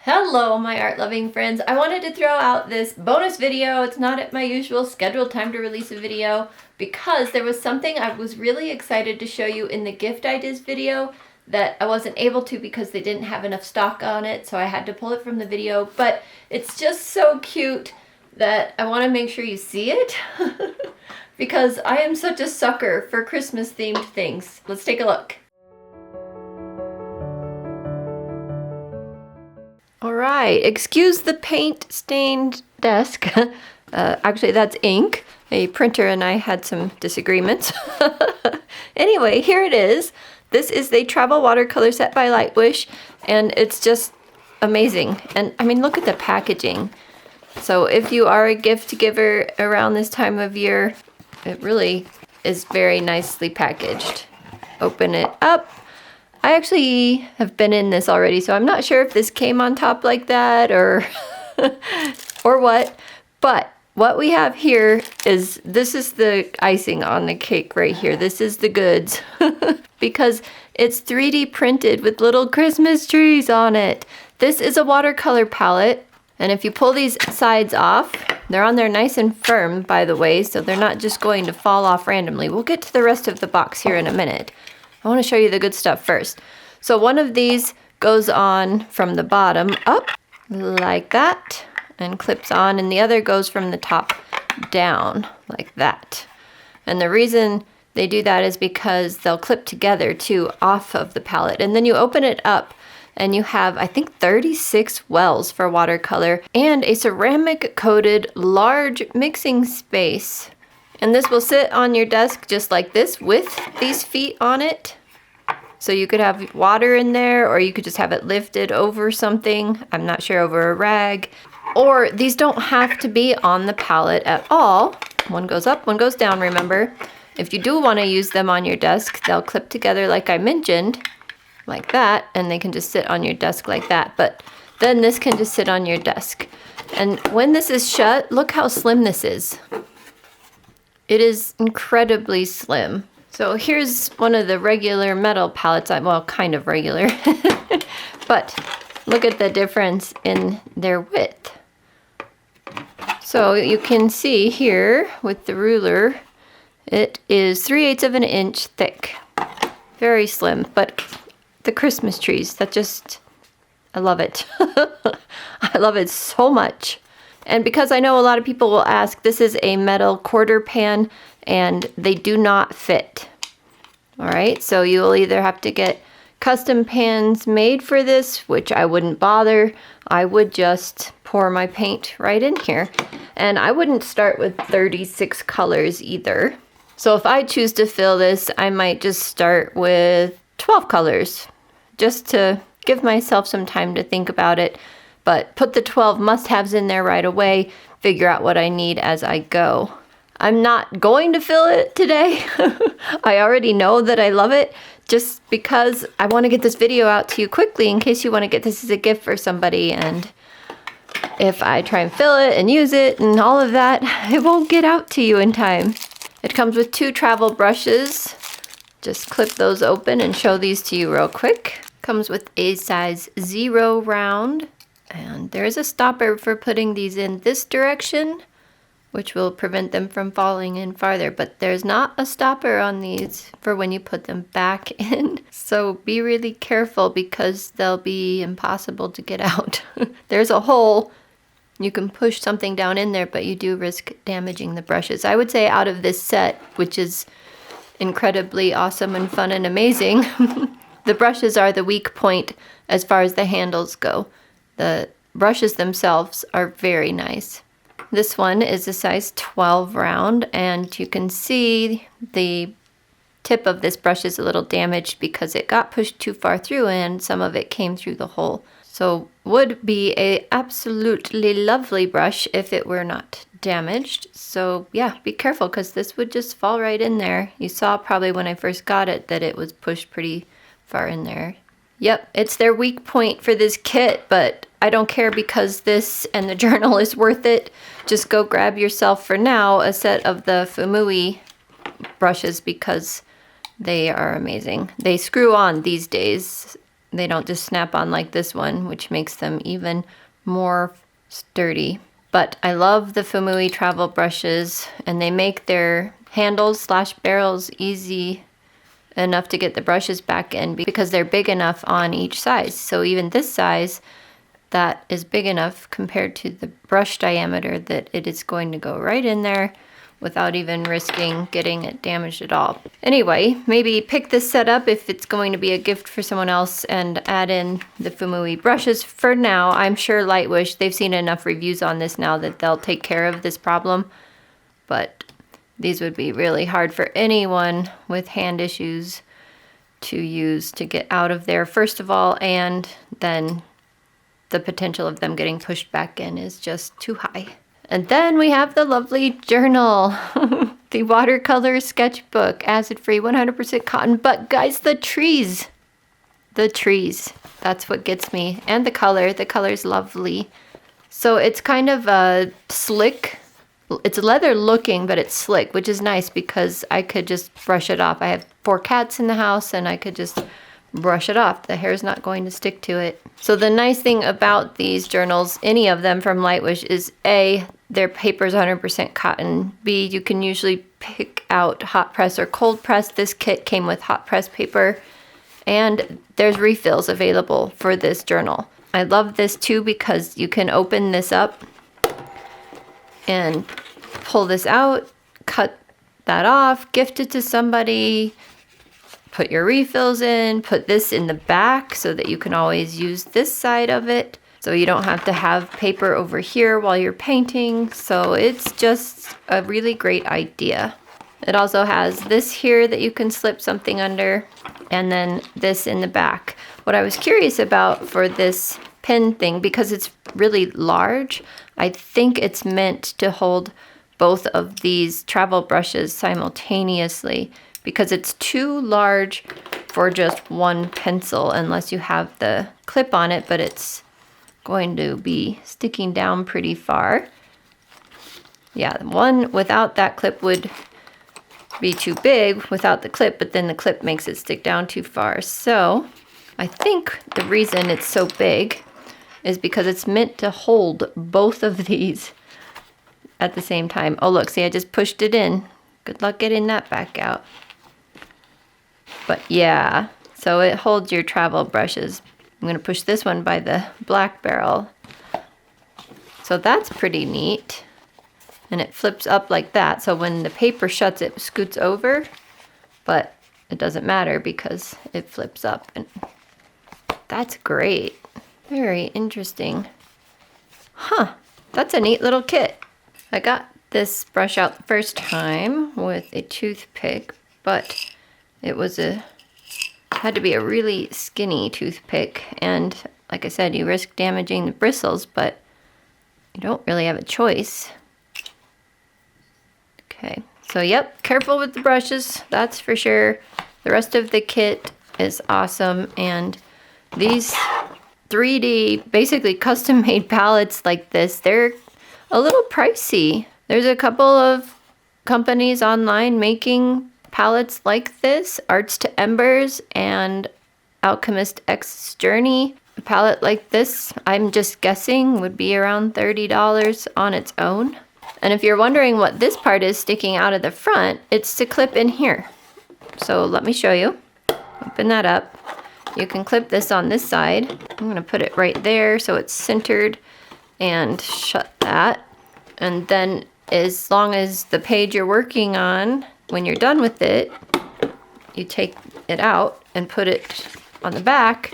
Hello, my art-loving friends. I wanted to throw out this bonus video. It's not at my usual scheduled time to release a video because there was something I was really excited to show you in the gift ideas video that I wasn't able to because they didn't have enough stock on it, so I had to pull it from the video. But it's just so cute that I want to make sure you see it because I am such a sucker for Christmas-themed things. Let's take a look. Alright, excuse the paint-stained desk. Actually, that's ink. A printer and I had some disagreements. Anyway, here it is. This is the travel watercolor set by Lightwish, and it's just amazing. And I mean, look at the packaging. So if you are a gift giver around this time of year, it really is very nicely packaged. Open it up. I actually have been in this already, so I'm not sure if this came on top like that or or what. But what we have here is, this is the icing on the cake right here. This is the goods because it's 3D printed with little Christmas trees on it. This is a watercolor palette, and if you pull these sides off, they're on there nice and firm, by the way, so they're not just going to fall off randomly. We'll get to the rest of the box here in a minute. I want to show you the good stuff first. So one of these goes on from the bottom up like that and clips on, and the other goes from the top down like that. And the reason they do that is because they'll clip together too off of the palette. And then you open it up and you have, I think, 36 wells for watercolor and a ceramic coated large mixing space. And this will sit on your desk just like this with these feet on it. So you could have water in there, or you could just have it lifted over something. I'm not sure, over a rag. Or these don't have to be on the palette at all. One goes up, one goes down, remember. If you do want to use them on your desk, they'll clip together like I mentioned, like that, and they can just sit on your desk like that. But then this can just sit on your desk. And when this is shut, look how slim this is. It is incredibly slim. So here's one of the regular metal palettes, well, kind of regular, but look at the difference in their width. So you can see here with the ruler, it is 3/8 of an inch thick. Very slim, but the Christmas trees, that just, I love it. I love it so much. And because I know a lot of people will ask, this is a metal quarter pan and they do not fit. All right, so you will either have to get custom pans made for this, which I wouldn't bother. I would just pour my paint right in here. And I wouldn't start with 36 colors either. So if I choose to fill this, I might just start with 12 colors just to give myself some time to think about it. But put the 12 must-haves in there right away, figure out what I need as I go. I'm not going to fill it today. I already know that I love it, just because I want to get this video out to you quickly in case you want to get this as a gift for somebody. And if I try and fill it and use it and all of that, it won't get out to you in time. It comes with 2 travel brushes. Just clip those open and show these to you real quick. Comes with a size 0 round. And there's a stopper for putting these in this direction, which will prevent them from falling in farther. But there's not a stopper on these for when you put them back in. So be really careful because they'll be impossible to get out. There's a hole. You can push something down in there, but you do risk damaging the brushes. I would say out of this set, which is incredibly awesome and fun and amazing, the brushes are the weak point as far as the handles go. The brushes themselves are very nice. This one is a size 12 round, and you can see the tip of this brush is a little damaged because it got pushed too far through and some of it came through the hole. So would be a absolutely lovely brush if it were not damaged. So yeah, be careful because this would just fall right in there. You saw probably when I first got it that it was pushed pretty far in there. Yep, it's their weak point for this kit, but I don't care because this and the journal is worth it. Just go grab yourself for now a set of the Fumui brushes because they are amazing. They screw on these days. They don't just snap on like this one, which makes them even more sturdy. But I love the Fumui travel brushes, and they make their handles / barrels easy enough to get the brushes back in because they're big enough on each size. So even this size, that is big enough compared to the brush diameter that it is going to go right in there without even risking getting it damaged at all. Anyway, maybe pick this set up if it's going to be a gift for someone else and add in the Fumui brushes. For now, I'm sure Lightwish, they've seen enough reviews on this now that they'll take care of this problem. But these would be really hard for anyone with hand issues to use to get out of there, first of all, and then the potential of them getting pushed back in is just too high. And then we have the lovely journal, the Watercolor Sketchbook, acid-free, 100% cotton. But guys, the trees, that's what gets me. And the color's lovely. So it's kind of a slick, it's leather looking, but it's slick, which is nice because I could just brush it off. I have 4 cats in the house and I could just brush it off. The hair's not going to stick to it. So the nice thing about these journals, any of them from Lightwish, is A, their paper is 100% cotton. B, you can usually pick out hot press or cold press. This kit came with hot press paper, and there's refills available for this journal. I love this too because you can open this up and pull this out, cut that off, gift it to somebody, put your refills in, put this in the back so that you can always use this side of it. So you don't have to have paper over here while you're painting. So it's just a really great idea. It also has this here that you can slip something under, and then this in the back. What I was curious about for this pen thing, because it's really large, I think it's meant to hold both of these travel brushes simultaneously, because it's too large for just one pencil unless you have the clip on it, but it's going to be sticking down pretty far. Yeah, the one without that clip would be too big without the clip, but then the clip makes it stick down too far. So I think the reason it's so big is because it's meant to hold both of these at the same time. Oh, look, see, I just pushed it in. Good luck getting that back out. But yeah, so it holds your travel brushes. I'm going to push this one by the black barrel. So that's pretty neat. And it flips up like that. So when the paper shuts, it scoots over. But it doesn't matter because it flips up. And that's great. Very interesting. Huh, that's a neat little kit. I got this brush out the first time with a toothpick, but it was had to be a really skinny toothpick, and like I said, you risk damaging the bristles, but you don't really have a choice. Okay, so yep, careful with the brushes, that's for sure. The rest of the kit is awesome, and these 3D, basically custom made palettes like this, they're a little pricey. There's a couple of companies online making palettes like this, Arts to Embers and Alchemist X's Journey. A palette like this, I'm just guessing, would be around $30 on its own. And if you're wondering what this part is sticking out of the front, it's to clip in here. So let me show you. Open that up. You can clip this on this side. I'm going to put it right there so it's centered and shut that. And then as long as the page you're working on, when you're done with it, you take it out and put it on the back,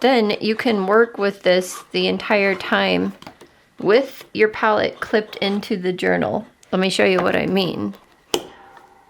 then you can work with this the entire time with your palette clipped into the journal. Let me show you what I mean.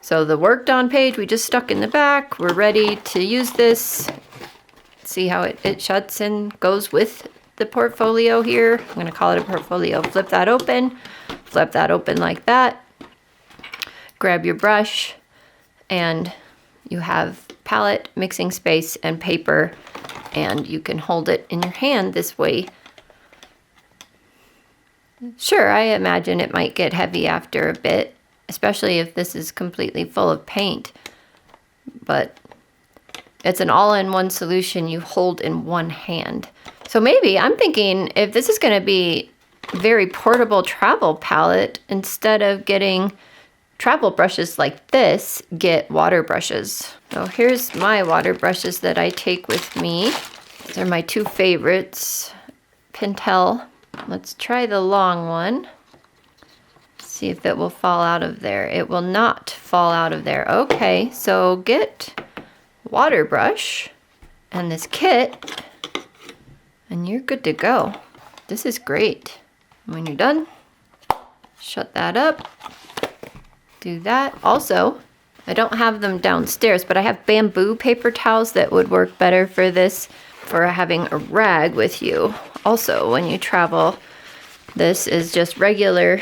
So the worked on page we just stuck in the back. We're ready to use this. See how it shuts and goes with the portfolio here. I'm going to call it a portfolio. Flip that open like that. Grab your brush, and you have palette, mixing space, and paper, and you can hold it in your hand this way. Sure, I imagine it might get heavy after a bit, especially if this is completely full of paint, but It's an all-in-one solution you hold in one hand. So maybe I'm thinking if this is going to be a very portable travel palette, instead of getting travel brushes like this, get water brushes. So here's my water brushes that I take with me. These are my two favorites. Pentel. Let's try the long one. See if it will fall out of there. It will not fall out of there. Okay, so get water brush and this kit and you're good to go. This is great. When you're done, shut that up. Do that. Also, I don't have them downstairs, but I have bamboo paper towels that would work better for this, for having a rag with you. Also, when you travel, this is just regular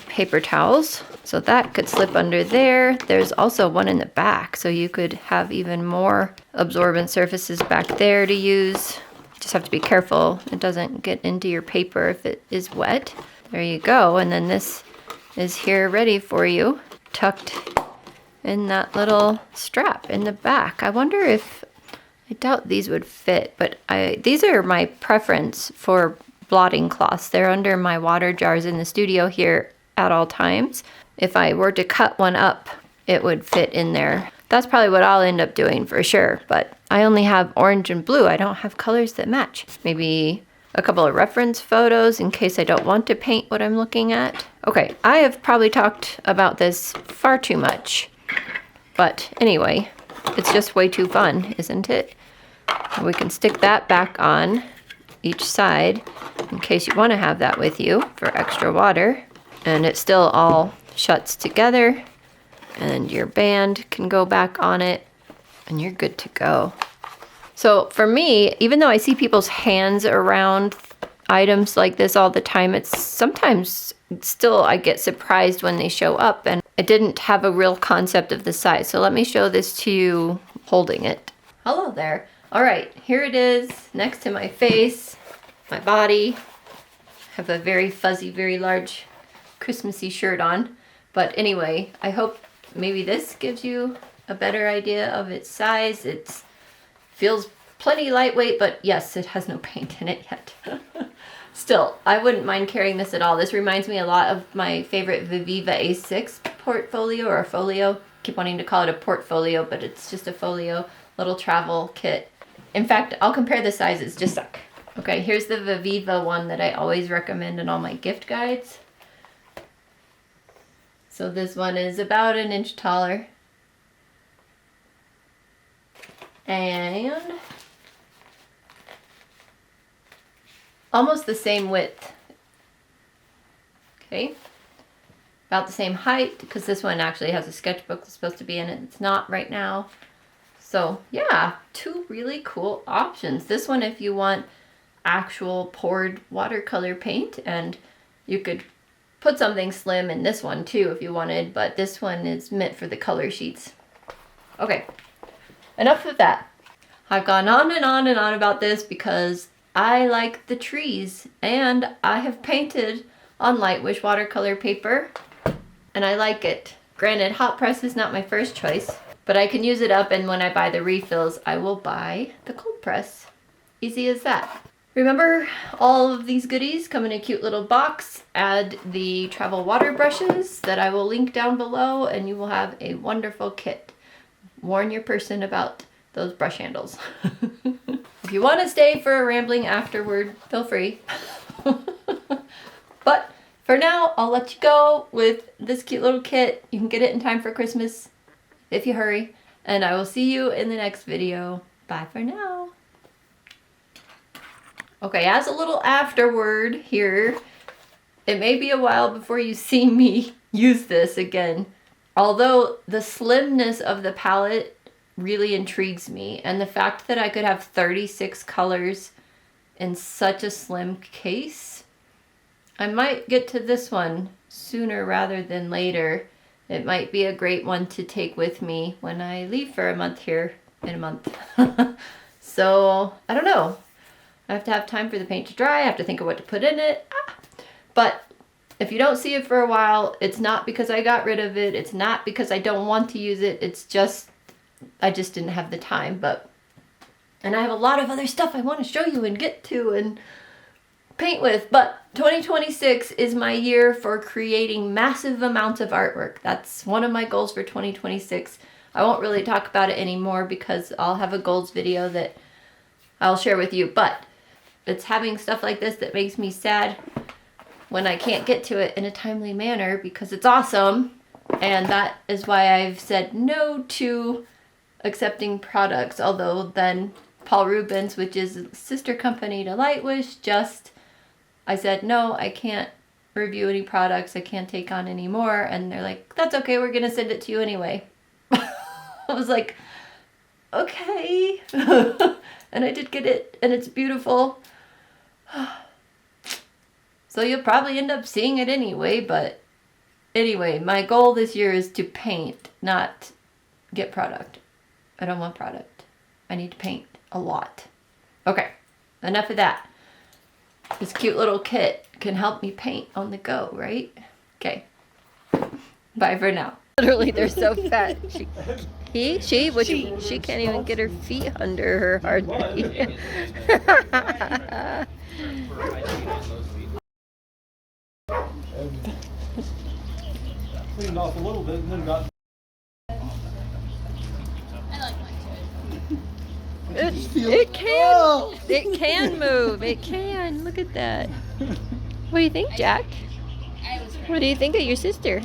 paper towels. So that could slip under there. There's also one in the back, so you could have even more absorbent surfaces back there to use. Just have to be careful it doesn't get into your paper if it is wet. There you go. And then this is here ready for you, tucked in that little strap in the back. I wonder if, I doubt these would fit, but these are my preference for blotting cloths. They're under my water jars in the studio here at all times. If I were to cut one up, it would fit in there. That's probably what I'll end up doing for sure, but I only have orange and blue. I don't have colors that match. Maybe a couple of reference photos in case I don't want to paint what I'm looking at. Okay, I have probably talked about this far too much, but anyway, it's just way too fun, isn't it? We can stick that back on each side in case you want to have that with you for extra water. And it still all shuts together, and your band can go back on it, and you're good to go. So for me, even though I see people's hands around items like this all the time, it's sometimes still I get surprised when they show up, and I didn't have a real concept of the size. So let me show this to you holding it. Hello there. All right, here it is next to my face, my body. I have a very fuzzy, very large Christmassy shirt on. But anyway, I hope maybe this gives you a better idea of its size. It feels plenty lightweight, but yes, it has no paint in it yet. Still, I wouldn't mind carrying this at all. This reminds me a lot of my favorite Viviva A6 portfolio, or a folio. Keep wanting to call it a portfolio, but it's just a folio, little travel kit. In fact, I'll compare the sizes, just a sec. Okay, here's the Viviva one that I always recommend in all my gift guides. So this one is about an inch taller. And almost the same width. Okay. About the same height, because this one actually has a sketchbook that's supposed to be in it. It's not right now. So yeah, two really cool options. This one if you want actual poured watercolor paint, and you could put something slim in this one too if you wanted, but this one is meant for the color sheets. Okay, enough of that. I've gone on and on and on about this because I like the trees, and I have painted on Lightwish watercolor paper, and I like it. Granted, hot press is not my first choice, but I can use it up, and when I buy the refills, I will buy the cold press. Easy as that. Remember, all of these goodies come in a cute little box. Add the travel water brushes that I will link down below, and you will have a wonderful kit. Warn your person about those brush handles. If you want to stay for a rambling afterward, feel free. But for now, I'll let you go with this cute little kit. You can get it in time for Christmas if you hurry. And I will see you in the next video. Bye for now. Okay, as a little afterword here, it may be a while before you see me use this again. Although the slimness of the palette really intrigues me, and the fact that I could have 36 colors in such a slim case, I might get to this one sooner rather than later. It might be a great one to take with me when I leave for a month here in a month. So, I don't know. I have to have time for the paint to dry. I have to think of what to put in it. But if you don't see it for a while, it's not because I got rid of it. It's not because I don't want to use it. It's just, I just didn't have the time. But And I have a lot of other stuff I want to show you and get to and paint with. But 2026 is my year for creating massive amounts of artwork. That's one of my goals for 2026. I won't really talk about it anymore because I'll have a goals video that I'll share with you. But it's having stuff like this that makes me sad when I can't get to it in a timely manner because it's awesome. And that is why I've said no to accepting products. Although then Paul Rubens, which is a sister company to Lightwish, I said, no, I can't review any products. I can't take on any more. And they're like, that's okay. We're going to send it to you anyway. I was like, okay. And I did get it, and it's beautiful. So you'll probably end up seeing it anyway, but anyway, my goal this year is to paint, not get product. I don't want product. I need to paint a lot. Okay, enough of that. This cute little kit can help me paint on the go, right? Okay. Bye for now. Literally, they're so fat. She can't even get her feet under her hardly. Cleaned off a little bit and then got. It can move. It can. Look at that. What do you think, Jack? What do you think of your sister?